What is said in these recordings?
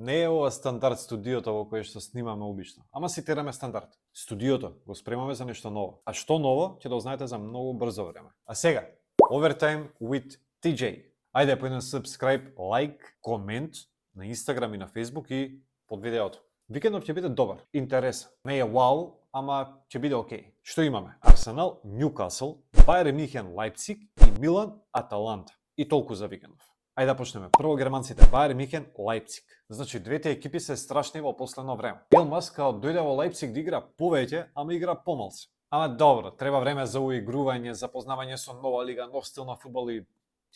Не е ова стандард студиото во кое што снимаме обично, ама си тераме стандард. Студиото го спремаме за нешто ново. А што ново, ќе да узнаете за многу брзо време. А сега, Overtime with TJ. Ајде по еден subscribe, лайк, комент на Instagram и на Facebook и под видеото. Викендов ќе биде добар, интересен. Не е вау, ама ќе биде окей. Што имаме? Арсенал, Ньюкасл, Бајер Мюнхен, Лајпциг и Милан, Аталанта. И толку за викендов. Ајде да почнеме. Прво германците, Бајер Мюнхен, Лајпциг. Значи двете екипи се страшни во последно време. Елмас као дојде во Лајпциг да игра повеќе, ама игра помалку. Ама добро, треба време за уигрување, за познавање со нова лига, нов стил на фудбал и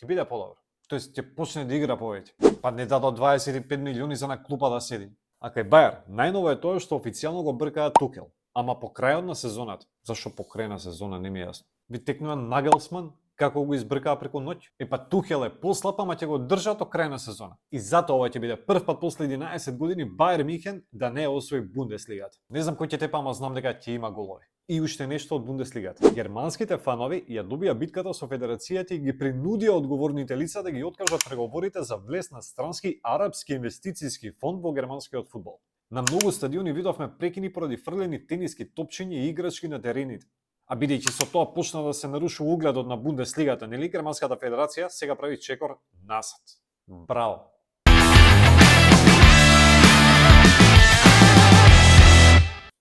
ќе биде подобро. Тоест ќе почне да игра повеќе. Па не дадо 25 милиони за на клупа да седи. А кај Бајер, најново е тоа што официјално го бркаат Тухел. Ама по крајот на сезоната, зашо по крај на сезона не ми е јасно. Би текнува Нагелсман, како го избркаа преку ноќ. Па Тухел е послаб, ама ќе го држат до крај на сезона. И затоа ова ќе биде прв пат после 11 години Бајер Мюнхен да не освои Бундеслигата. Не знам кој ќе тепа, ама знам дека ќе има голови. И уште нешто од Бундеслигата. Германските фанови ја добија битката со федерацијата и ги принудија одговорните лица да ги откажат преговорите за влез на странски арапски инвестициски фонд во германскиот фудбал. На многу стадиони видовме прекини поради фрлени тениски топчиња и играчки на терените. А бидејќи со тоа почна да се нарушува угледот на Бундеслигата, нели Германската федерација сега прави чекор насад. Браво!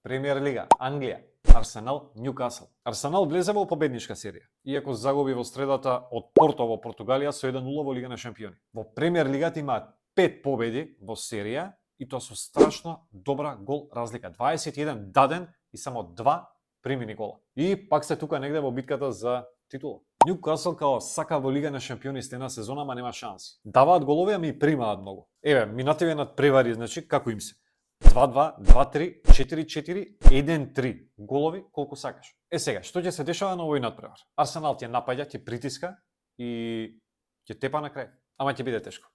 Премиер лига, Англија, Арсенал, Ньюкасл. Арсенал влезе во победничка серија, иако загуби во средата од Порто во Португалија со 1-0 во Лига на шампиони. Во Премиер лигата имаат 5 победи во серија и тоа со страшно добра гол разлика. 21 даден и само 2 примени гола. И пак се тука негде во битката за титула. Ньюкасл као сака во Лига на шампиони следна сезона, ама нема шанси. Даваат голови, ами и примаат многу. Еве, минативе над превари, значи како им се? 2-2, 2-3, 4-4, 1-3 голови колку сакаш. Сега, што ќе се дешава на овој надпревар? Арсенал ќе напаѓа, ќе притиска и ќе тепа на крај. Ама ќе биде тешко.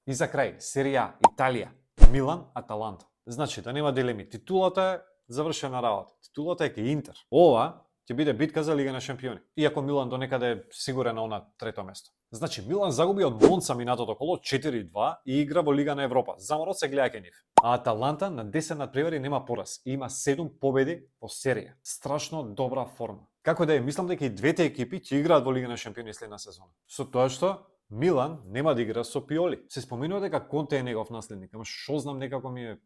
И за крај, серија Италија, Милан, Аталанта. Значи, да нема дилеми, титулата е завршена работа. Титулата е кај Интер. Ова ќе биде битка за Лига на шампиони. Иако Милан до некаде е сигурен на она трето место. Значи, Милан загуби од Монца минатото коло 4-2 и игра во Лига на Европа. Заморот се гледа кај нив. А Аталанта на 10 надпревари нема пораз и има 7 победи во серија. Страшно добра форма. Како да е, мислам дека и двете екипи ќе играат во Лига на шампиони следна сезона. Со тоа што Милан нема да игра со Пиоли. Се споминува дека Конте е негов наследник, ама што знам, некако ми е...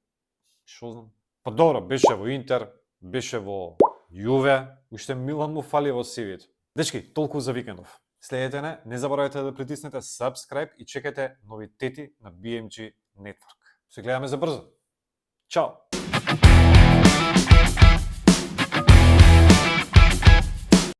Што знам? Па добро, беше во Интер, беше во Јуве, уште Милан му фали во CV-то. Дечки, толку за викендов. Следете не заборавајте да притиснете subscribe и чекајте новитети на BMG Network. Се гледаме за брзо. Чао!